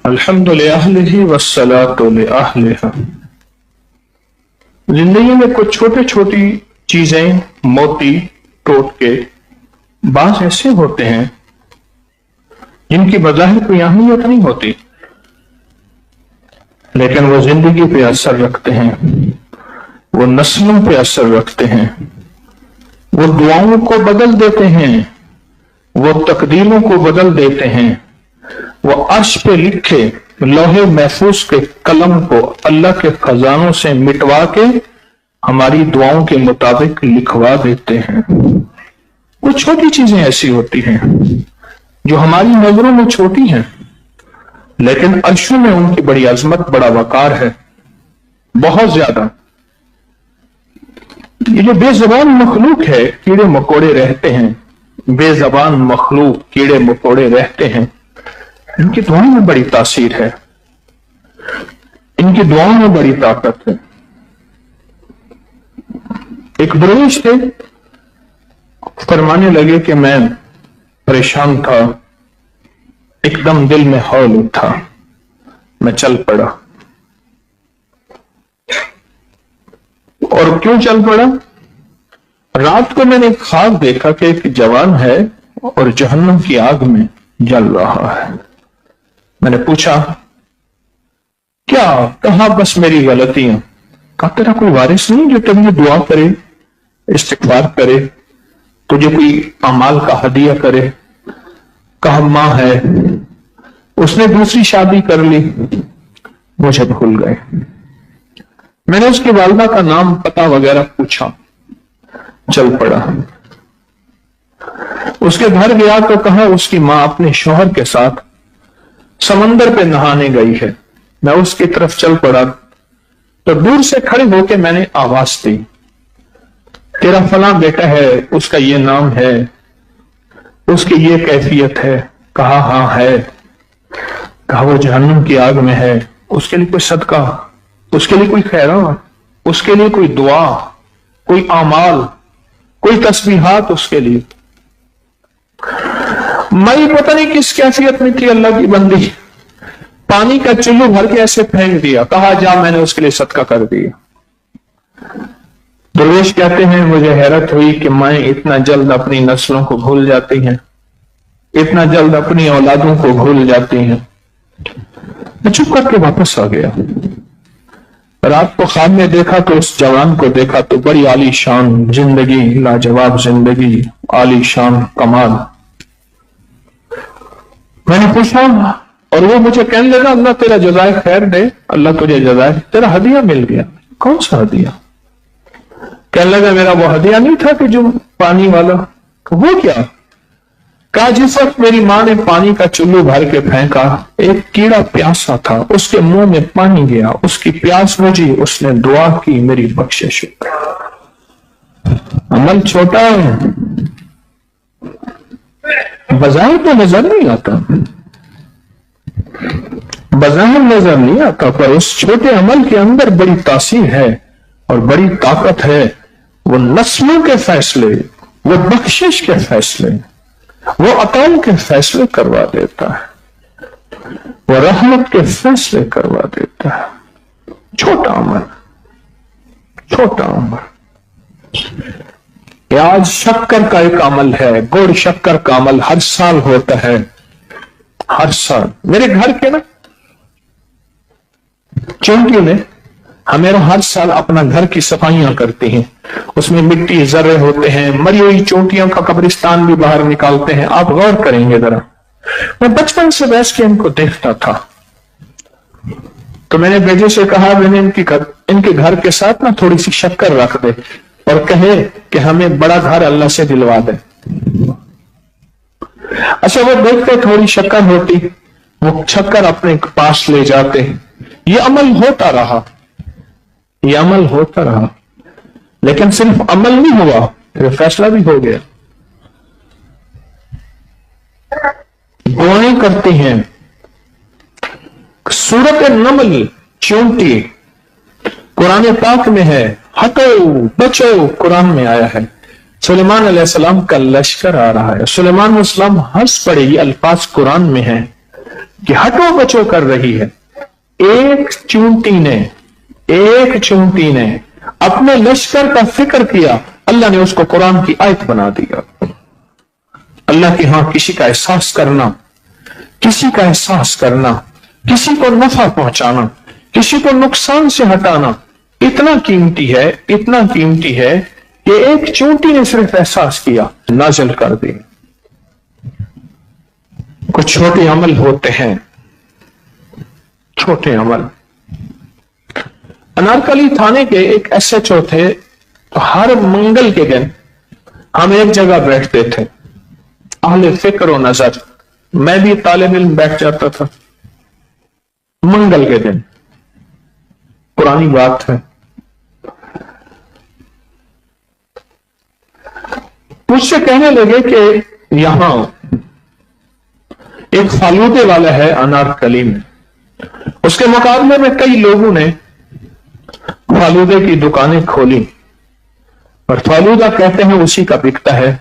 الحمد للہ والصلاۃ لأہلہا۔ زندگی میں کچھ چھوٹی چھوٹی چیزیں، موتی ٹوٹکے بعض ایسے ہوتے ہیں جن کی بظاہر کوئی اہمیت نہیں ہوتی، لیکن وہ زندگی پہ اثر رکھتے ہیں، وہ نسلوں پہ اثر رکھتے ہیں، وہ دعاؤں کو بدل دیتے ہیں، وہ تقدیروں کو بدل دیتے ہیں، وہ عرش پہ لکھے لوح محفوظ کے قلم کو اللہ کے خزانوں سے مٹوا کے ہماری دعاؤں کے مطابق لکھوا دیتے ہیں۔ کچھ چھوٹی چیزیں ایسی ہوتی ہیں جو ہماری نظروں میں چھوٹی ہیں، لیکن عرشوں میں ان کی بڑی عظمت، بڑا وقار ہے، بہت زیادہ۔ یہ جو بے زبان مخلوق ہے، کیڑے مکوڑے رہتے ہیں، بے زبان مخلوق کیڑے مکوڑے رہتے ہیں، ان کی دعاؤں میں بڑی تاثیر ہے، ان کی دعاؤں میں بڑی طاقت ہے۔ ایک درویش تھے، فرمانے لگے کہ میں پریشان تھا، ایک دم دل میں ہول اٹھا، میں چل پڑا۔ اور کیوں چل پڑا؟ رات کو میں نے ایک خواب دیکھا کہ ایک جوان ہے اور جہنم کی آگ میں جل رہا ہے۔ میں نے پوچھا کیا؟ کہا بس میری غلطیاں۔ کہا تیرا کوئی وارث نہیں جو تجھے دعا کرے، استغفار کرے، تجھے کوئی اعمال کا ہدیہ کرے؟ کہا ماں ہے، اس نے دوسری شادی کر لی، مجھے بھول گئے۔ میں نے اس کی والدہ کا نام پتہ وغیرہ پوچھا، چل پڑا۔ اس کے گھر گیا تو کہا اس کی ماں اپنے شوہر کے ساتھ سمندر پہ نہانے گئی ہے۔ میں اس کی طرف چل پڑا تو دور سے کھڑے ہو کے میں نے آواز دی، تیرا فلاں بیٹا ہے، اس کا یہ نام ہے، اس کی یہ کیفیت ہے۔ کہا ہاں ہے۔ کہا وہ جہنم کی آگ میں ہے، اس کے لیے کوئی صدقہ، اس کے لیے کوئی خیرات، اس کے لیے کوئی دعا، کوئی اعمال، کوئی تسبیحات اس کے لیے؟ میں پتہ نہیں کس کیفیت میں تھی، اللہ کی بندی، پانی کا چلو بھر کے ایسے پھینک دیا۔ کہا جا، میں نے اس کے لیے صدقہ کر دیا۔ درویش کہتے ہیں مجھے حیرت ہوئی کہ مائیں اتنا جلد اپنی نسلوں کو بھول جاتی ہیں، اتنا جلد اپنی اولادوں کو بھول جاتی ہیں۔ میں چپ کر کے واپس آ گیا۔ رات کو خواب میں دیکھا تو اس جوان کو دیکھا تو بڑی عالی شان زندگی، لاجواب زندگی، عالی شان کمال۔ میں نے پوچھا اور وہ مجھے کہنے لگا اللہ تیرا جزائے خیر دے، اللہ تجھے جزائے، تیرا ہدیہ مل گیا۔ کون سا ہدیہ؟ کہنے لگا میرا وہ ہدیہ نہیں تھا کہ جو پانی والا۔ وہ کیا؟ کہا جس وقت میری ماں نے پانی کا چلو بھر کے پھینکا، ایک کیڑا پیاسا تھا، اس کے منہ میں پانی گیا، اس کی پیاس بجھی، اس نے دعا کی، میری بخشش ہوئی۔ عمل چھوٹا ہے، بظاہر تو نظر نہیں آتا، بظاہر نظر نہیں آتا، پر اس چھوٹے عمل کے اندر بڑی تاثیر ہے اور بڑی طاقت ہے۔ وہ نسلوں کے فیصلے، وہ بخشش کے فیصلے، وہ عطاؤں کے فیصلے کروا دیتا ہے، وہ رحمت کے فیصلے کروا دیتا ہے۔ چھوٹا عمل، چھوٹا عمل۔ کہ آج شکر کا ایک عمل ہے، گڑ شکر کا عمل ہر سال ہوتا ہے، ہر سال۔ میرے گھر کے نا چونٹی میں ہمیرا ہر سال اپنا گھر کی صفائیاں کرتے ہیں، اس میں مٹی ذرے ہوتے ہیں، مری ہوئی چونٹیوں کا قبرستان بھی باہر نکالتے ہیں۔ آپ غور کریں گے ذرا، میں بچپن سے بیٹھ کے ان کو دیکھتا تھا، تو میں نے بیٹے سے کہا میں نے ان کے گھر کے ساتھ نا تھوڑی سی شکر رکھ دے اور کہے کہ ہمیں بڑا گھر اللہ سے دلوا دے۔ اچھا وہ دیکھتے تھوڑی شکر ہوتی، وہ شکر اپنے پاس لے جاتے۔ یہ عمل ہوتا رہا، یہ عمل ہوتا رہا، لیکن صرف عمل نہیں ہوا، پھر فیصلہ بھی ہو گیا۔ دعائیں کرتے ہیں۔ سورۃ النمل چونٹی قرآن پاک میں ہے، ہٹو بچو قرآن میں آیا ہے۔ سلیمان علیہ السلام کا لشکر آ رہا ہے، سلیمان علیہ السلام ہنس پڑے، یہ الفاظ قرآن میں ہیں۔ کہ ہٹو بچو کر رہی ہے. ایک چونٹی نے اپنے لشکر کا فکر کیا، اللہ نے اس کو قرآن کی آیت بنا دیا. اللہ کے ہاں کسی کا احساس کرنا، کسی کو نفع پہنچانا، کسی کو نقصان سے ہٹانا اتنا قیمتی ہے کہ ایک چونٹی نے صرف احساس کیا، نازل کر دی. کچھ چھوٹے عمل ہوتے ہیں، چھوٹے عمل. انارکلی تھانے کے ایک ایس ایچ او تھے، تو ہر منگل کے دن ہم ایک جگہ بیٹھتے تھے، اہل فکر و نظر. میں بھی طالب علم بیٹھ جاتا تھا منگل کے دن، پرانی بات ہے. مجھ سے کہنے لگے کہ یہاں ایک فالودے والا ہے انارکلی میں، اس کے مقابلے میں کئی لوگوں نے فالودے کی دکانیں کھولی، اور فالودہ کہتے ہیں اسی کا بکتا ہے،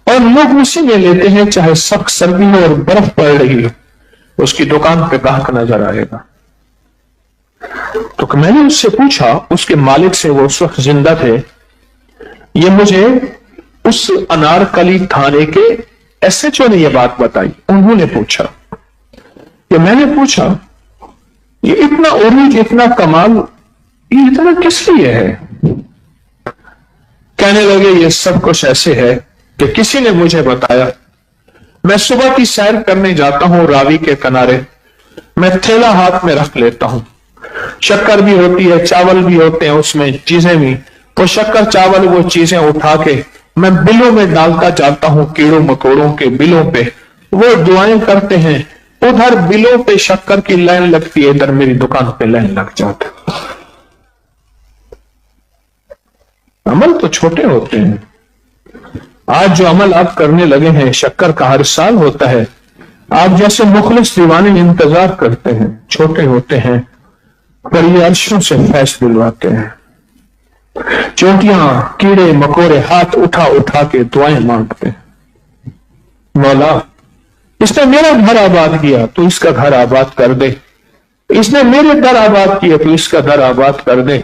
اور لوگ اسی میں لیتے ہیں، چاہے سخت سردی ہو اور برف پڑ رہی ہو، اس کی دکان پہ گاہک نظر آئے گا. تو میں نے اس سے پوچھا، اس کے مالک سے، وہ اس وقت زندہ تھے، یہ مجھے اس انارکلی تھانے کے ایس ایچ او نے یہ بات بتائی. انہوں نے پوچھا کہ میں نے پوچھا یہ اتنا عروج، اتنا کمال، یہ اتنا کس لیے ہے؟ کہنے لگے یہ سب کچھ ایسے ہے کہ کسی نے مجھے بتایا. میں صبح کی سیر کرنے جاتا ہوں راوی کے کنارے، میں تھیلا ہاتھ میں رکھ لیتا ہوں، شکر بھی ہوتی ہے، چاول بھی ہوتے ہیں، اس میں چیزیں بھی، وہ شکر چاول وہ چیزیں اٹھا کے میں بلوں میں ڈالتا جاتا ہوں، کیڑوں مکوڑوں کے بلوں پہ. وہ دعائیں کرتے ہیں، ادھر بلوں پہ شکر کی لائن لگتی ہے، ادھر میری دکان پہ لائن لگ جاتا ہے. عمل تو چھوٹے ہوتے ہیں. آج جو عمل آپ کرنے لگے ہیں، شکر کا ہر سال ہوتا ہے، آپ جیسے مخلص دیوانے انتظار کرتے ہیں، چھوٹے ہوتے ہیں، بڑی عرشوں سے فیض دلواتے ہیں. چونٹیاں، کیڑے مکوڑے ہاتھ اٹھا اٹھا کے دعائیں مانگتے ہیں، مولا اس نے میرا گھر آباد کیا تو اس کا گھر آباد کر دے، اس نے میرے در آباد کیا تو اس کا در آباد کر دے،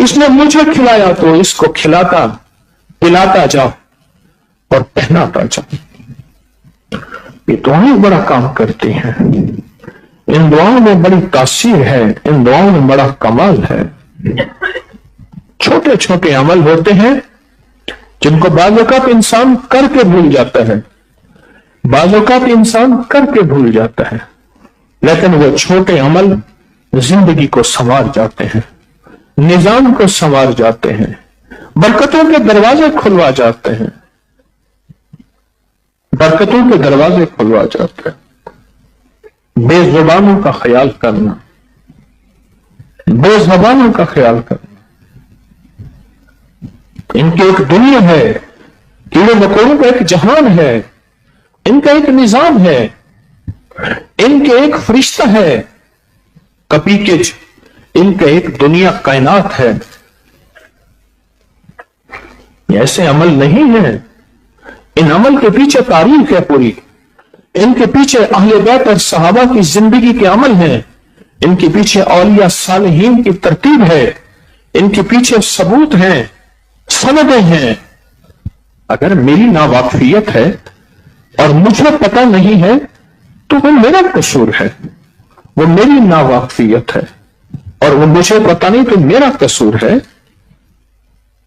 اس نے مجھے کھلایا تو اس کو کھلاتا، پلاتا جا اور پہناتا جا. یہ دعائیں بڑا کام کرتی ہیں، ان دعاؤں میں بڑی تاثیر ہے، ان دعاؤں میں بڑا کمال ہے. چھوٹے چھوٹے عمل ہوتے ہیں جن کو بعض اوقات انسان کر کے بھول جاتا ہے، بعض اوقات انسان کر کے بھول جاتا ہے، لیکن وہ چھوٹے عمل زندگی کو سنوار جاتے ہیں، نظام کو سنوار جاتے ہیں، برکتوں کے دروازے کھلوا جاتے ہیں، برکتوں کے دروازے کھلوا جاتے ہیں. بے زبانوں کا خیال کرنا، بے زبانوں کا خیال کرنا. ان کی ایک دنیا ہے، کیڑے مکوڑوں کا ایک جہان ہے، ان کا ایک نظام ہے، ان کے ایک فرشتہ ہے کپیکج، ان کا ایک دنیا کائنات ہے. ایسے عمل نہیں ہیں، ان عمل کے پیچھے تاریخ ہے پوری، ان کے پیچھے اہل بیت اور صحابہ کی زندگی کے عمل ہیں، ان کے پیچھے اولیاء صالحین کی ترتیب ہے، ان کے پیچھے ثبوت ہیں، سندیں ہیں. اگر میری ناواقفیت ہے اور مجھے پتہ نہیں ہے تو وہ میرا قصور ہے، وہ میری ناواقفیت ہے، اور وہ مجھے پتہ نہیں تو میرا قصور ہے،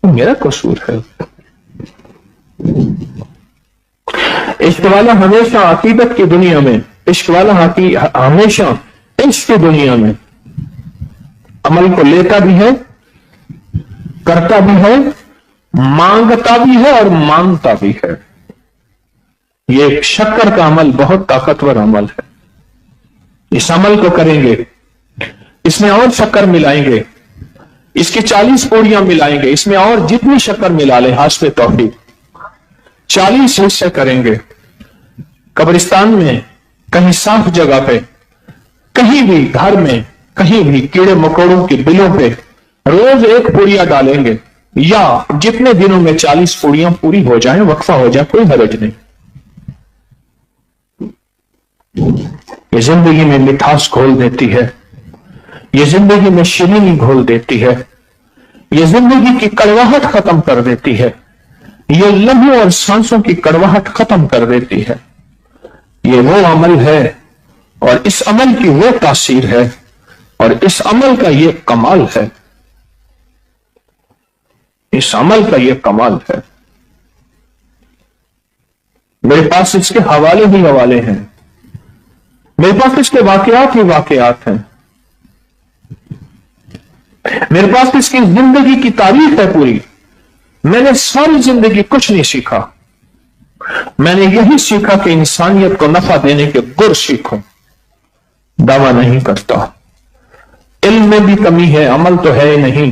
میرا قصور ہے. عشق والا ہمیشہ عقیدت کی دنیا میں، عشق والا ہمیشہ عشق کی دنیا میں عمل کو لیتا بھی ہے، کرتا بھی ہے، مانگتا بھی ہے اور مانگتا بھی ہے. یہ ایک شکر کا عمل بہت طاقتور عمل ہے. اس عمل کو کریں گے، اس میں اور شکر ملائیں گے، اس کی 40 پوڑیاں ملائیں گے، اس میں اور جتنی شکر ملا لیں حسب توفیق 40 حصے کریں گے. قبرستان میں، کہیں صاف جگہ پہ، کہیں بھی گھر میں، کہیں بھی کیڑے مکوڑوں کے بلوں پہ روز ایک پوڑیا ڈالیں گے، یا جتنے دنوں میں 40 پوڑیاں پوری ہو جائیں، وقفہ ہو جائے، کوئی حرج نہیں. یہ زندگی میں مٹھاس گھول دیتی ہے، یہ زندگی میں شیرینی گھول دیتی ہے، یہ زندگی کی کڑواہٹ ختم کر دیتی ہے، یہ لمحوں اور سانسوں کی کڑواہٹ ختم کر دیتی ہے۔ یہ وہ عمل ہے اور اس عمل کی وہ تاثیر ہے اور اس عمل کا یہ کمال ہے، اس عمل کا یہ کمال ہے۔ میرے پاس اس کے حوالے ہی حوالے ہیں، میرے پاس اس کے واقعات ہی واقعات ہیں، میرے پاس اس کی زندگی کی تاریخ ہے پوری۔ میں نے ساری زندگی کچھ نہیں سیکھا، میں نے یہی سیکھا کہ انسانیت کو نفع دینے کے گر سیکھوں۔ دعویٰ نہیں کرتا، علم میں بھی کمی ہے، عمل تو ہے نہیں،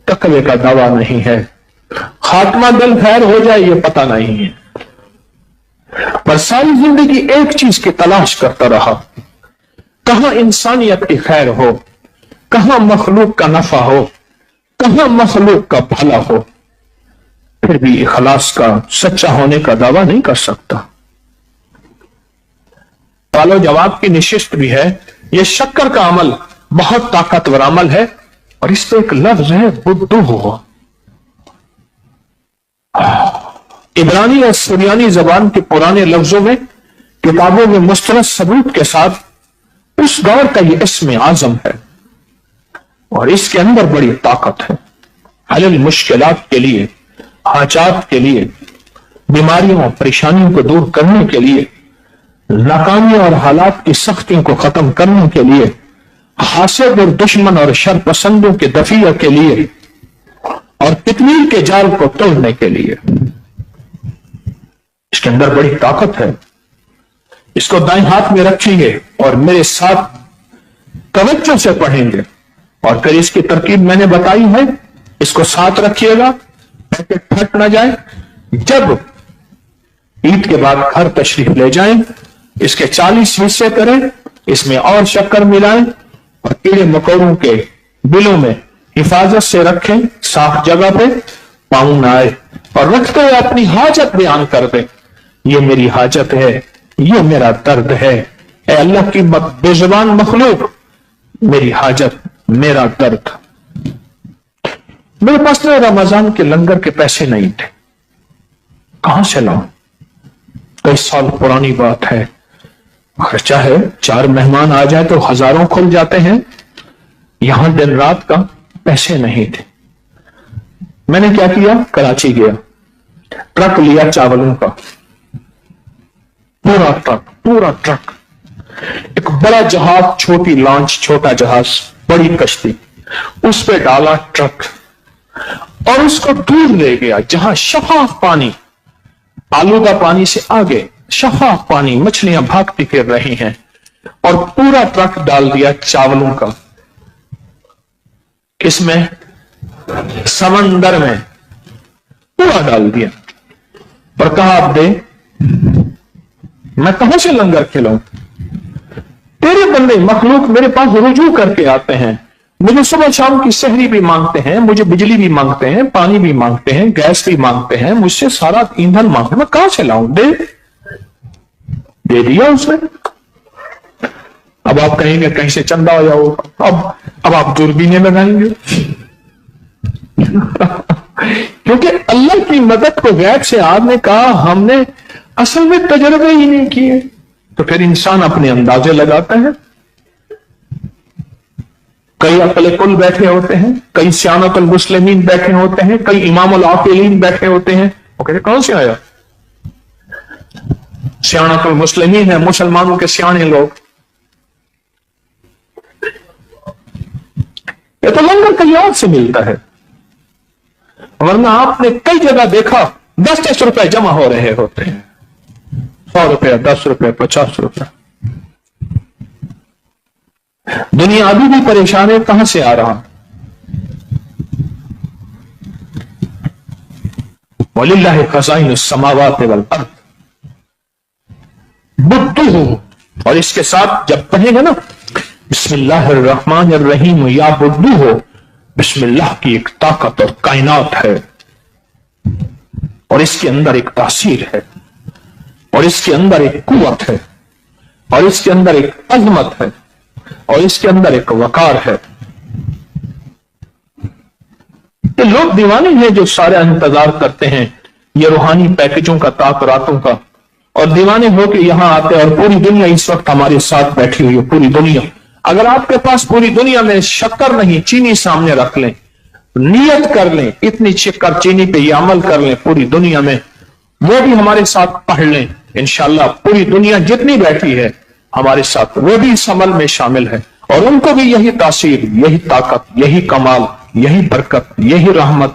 تقوی کا دعویٰ نہیں ہے، خاتمہ دل خیر ہو جائے یہ پتہ نہیں ہے، پر ساری زندگی ایک چیز کی تلاش کرتا رہا، کہاں انسانیت کی خیر ہو، کہاں مخلوق کا نفع ہو، کہاں مخلوق کا بھلا ہو، پھر بھی اخلاص کا سچا ہونے کا دعویٰ نہیں کر سکتا۔ سوال و جواب کی نشست بھی ہے۔ یہ شکر کا عمل بہت طاقتور عمل ہے اور اس پہ ایک لفظ ہے بدو ہو۔ عبرانی اور سریانی زبان کے پرانے لفظوں میں، کتابوں میں مستند ثبوت کے ساتھ اس دور کا یہ اسم اعظم ہے اور اس کے اندر بڑی طاقت ہے۔ حل المشکلات کے لیے، حاجات کے لیے، بیماریوں اور پریشانیوں کو دور کرنے کے لیے، ناکامی اور حالات کی سختیوں کو ختم کرنے کے لیے، حاسد اور دشمن اور شر پسندوں کے دفیع کے لیے اور تکمیل کے جال کو توڑنے کے لیے۔ اس کے اندر بڑی طاقت ہے۔ اس کو دائیں ہاتھ میں رکھیں گے اور میرے ساتھ توجہ سے پڑھیں گے، اور پھر اس کی ترکیب میں نے بتائی ہے، اس کو ساتھ رکھیے گا پیکٹ پھٹ نہ جائے۔ جب عید کے بعد گھر تشریف لے جائیں، اس کے 40 حصے کریں، اس میں اور شکر ملائیں اور کیڑے مکوڑوں کے بلوں میں حفاظت سے رکھیں، صاف جگہ پہ پاؤں نہ آئے، اور رکھتے ہوئے اپنی حاجت بیان کر دیں۔ یہ میری حاجت ہے، یہ میرا درد ہے، اے اللہ کی بے زبان مخلوق، میری حاجت، میرا درد۔ میرے پاس رمضان کے لنگر کے پیسے نہیں تھے، کہاں سے لاؤں؟ کئی سال پرانی بات ہے، خرچہ ہے، 4 مہمان آ جائے تو ہزاروں کھل جاتے ہیں، یہاں دن رات کا پیسے نہیں تھے۔ میں نے کیا کیا؟ کراچی گیا، ٹرک لیا چاولوں کا، پورا ٹرک، ایک بڑا جہاز، چھوٹی لانچ، چھوٹا جہاز، بڑی کشتی، اس پہ ڈالا ٹرک اور اس کو دور لے گیا جہاں شفاف پانی، آلودہ پانی سے آگے شفاف پانی، مچھلیاں بھاگتی پھر رہی ہیں، اور پورا ٹرک ڈال دیا چاولوں کا۔ کس میں؟ سمندر میں، پورا ڈال دیا اور کہا اب دے، میں کہاں سے لنگر کھلاؤں؟ تیرے بندے مخلوق میرے پاس رجوع کر کے آتے ہیں، مجھے صبح شام کی سحری بھی مانگتے ہیں، مجھے بجلی بھی مانگتے ہیں، پانی بھی مانگتے ہیں، گیس بھی مانگتے ہیں، مجھ سے سارا ایندھن مانگتے ہیں، میں کہاں سے لاؤں؟ دے دیا اس نے۔ اب آپ کہیں گے کہیں سے چندہ ہو جاؤ، اب آپ دوربینیں لگائیں گے کیونکہ اللہ کی مدد کو غیب سے آپ نے کہا، ہم نے اصل میں تجربے ہی نہیں کیے، تو پھر انسان اپنے اندازے لگاتا ہے۔ کئی عقل کل بیٹھے ہوتے ہیں، کئی سیانت المسلمین بیٹھے ہوتے ہیں، کئی امام العاقلین بیٹھے ہوتے ہیں، وہ کہتے ہیں کہاں سے آیا؟ سیانت المسلمین ہے، مسلمانوں کے سیانے لوگ، یہ تو لنگر کہیں اور سے ملتا ہے، ورنہ آپ نے کئی جگہ دیکھا 10 روپے جمع ہو رہے ہوتے ہیں، 100 روپے، 10 روپے، 50 روپے۔ دنیا ابھی بھی پریشان ہے، کہاں سے آ رہا؟ وَلِلَّهِ خَزَائِنُ السَّمَاوَاتِ وَالْأَرْضِ بدو، اور اس کے ساتھ جب پڑھیں گے نا بسم اللہ الرحمن الرحیم، یا بدو ہو، بسم اللہ کی ایک طاقت اور کائنات ہے، اور اس کے اندر ایک تاثیر ہے، اور اس کے اندر ایک قوت ہے، اور اس کے اندر ایک عظمت ہے اور اس کے اندر ایک وقار ہے. یہ لوگ دیوانے ہیں جو سارا انتظار کرتے ہیں یہ روحانی پیکجوں کا، تاثراتوں کا، اور دیوانے ہو کے یہاں آتے ہیں. اور پوری دنیا اس وقت ہمارے ساتھ بیٹھی ہوئی ہے، پوری دنیا. اگر آپ کے پاس پوری دنیا میں شکر نہیں، چینی سامنے رکھ لیں، نیت کر لیں اتنی شکر چینی پہ یہ عمل کر لیں پوری دنیا میں، وہ بھی ہمارے ساتھ پڑھ لیں، انشاءاللہ پوری دنیا جتنی بیٹھی ہے ہمارے ساتھ وہ بھی اس عمل میں شامل ہے، اور ان کو بھی یہی تاثیر، یہی طاقت، یہی کمال، یہی برکت، یہی رحمت،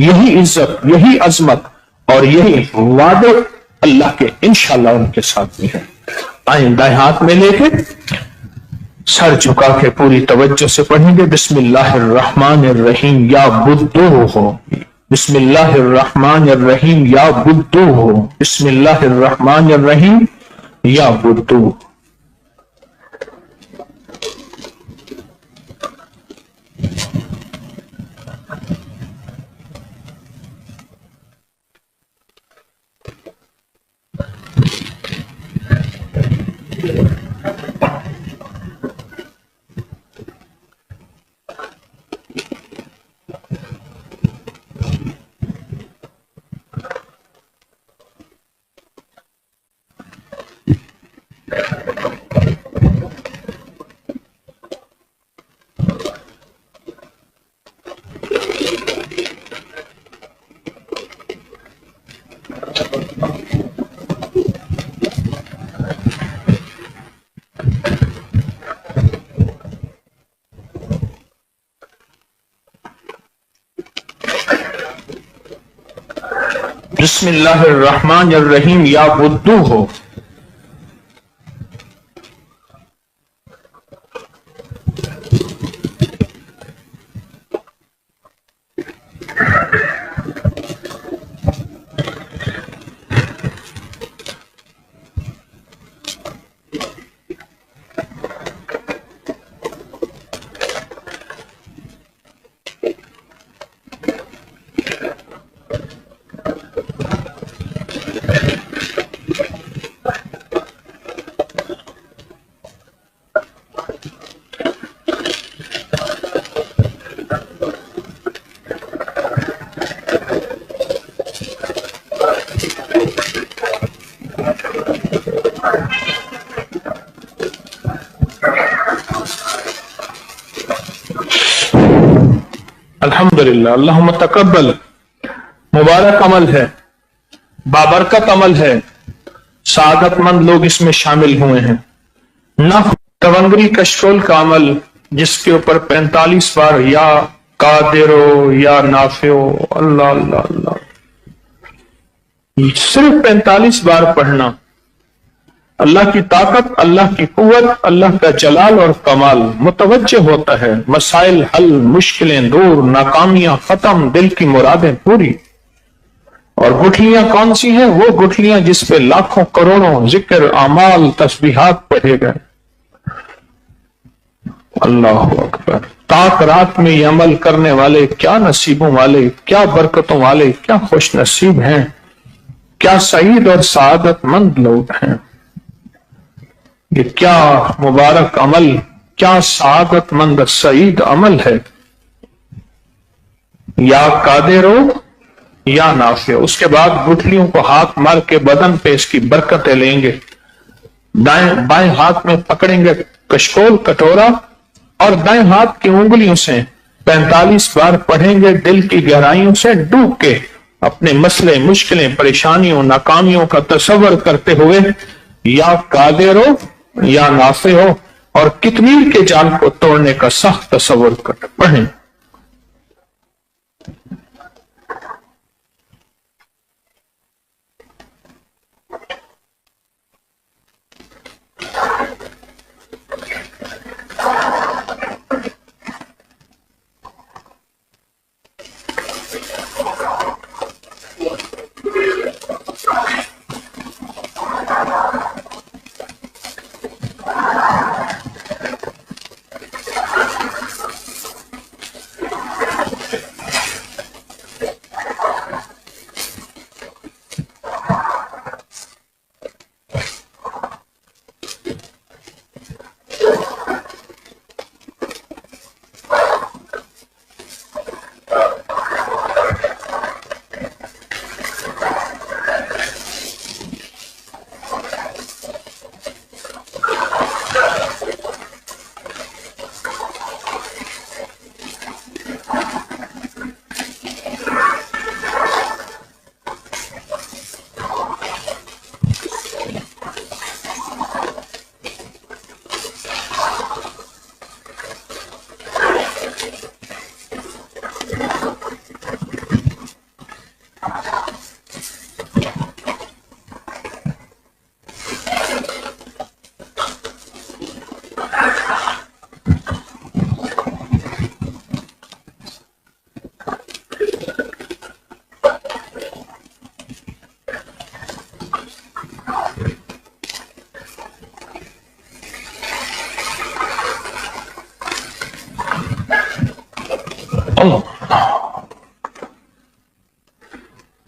یہی عزت، یہی عظمت اور یہی وعدے اللہ کے انشاءاللہ ان کے ساتھ بھی ہے. آئیں دائیں ہاتھ میں لے کے سر جھکا کے پوری توجہ سے پڑھیں گے. بسم اللہ الرحمن الرحیم یا بدو ہو، بسم اللہ الرحمن الرحیم یا بدو ہو، بسم اللہ الرحمن الرحیم یا بدو. بسم اللہ الرحمن الرحیم یا بدو ہو. الحمدللہ. اللہم تقبل. مبارک عمل ہے، بابرکت عمل ہے، سعادت مند لوگ اس میں شامل ہوئے ہیں. تونگری کشکول کا عمل جس کے اوپر 45 بار یا قادرو یا نافعو اللہ اللہ اللہ صرف 45 بار پڑھنا، اللہ کی طاقت، اللہ کی قوت، اللہ کا جلال اور کمال متوجہ ہوتا ہے. مسائل حل، مشکلیں دور، ناکامیاں ختم، دل کی مرادیں پوری. اور گٹھلیاں کون سی ہیں؟ وہ گٹھلیاں جس پہ لاکھوں کروڑوں ذکر، اعمال، تسبیحات پڑھے گئے. اللہ اکبر. تاک رات میں یہ عمل کرنے والے کیا نصیبوں والے، کیا برکتوں والے، کیا خوش نصیب ہیں، کیا سعید اور سعادت مند لوگ ہیں. یہ کیا مبارک عمل، کیا سعادت مند سعید عمل ہے. یا قادر ہو یا نافع. اس کے بعد گٹھلیوں کو ہاتھ مار کے بدن پہ اس کی برکتیں لیں گے. بائیں ہاتھ میں پکڑیں گے کشکول، کٹورا، اور دائیں ہاتھ کی انگلیوں سے 45 بار پڑھیں گے. دل کی گہرائیوں سے ڈوب کے اپنے مسئلے، مشکلیں، پریشانیوں، ناکامیوں کا تصور کرتے ہوئے یا قادر ہو یا نافع ہو، اور کتمیر کے جال کو توڑنے کا سخت تصور کر پڑھیں.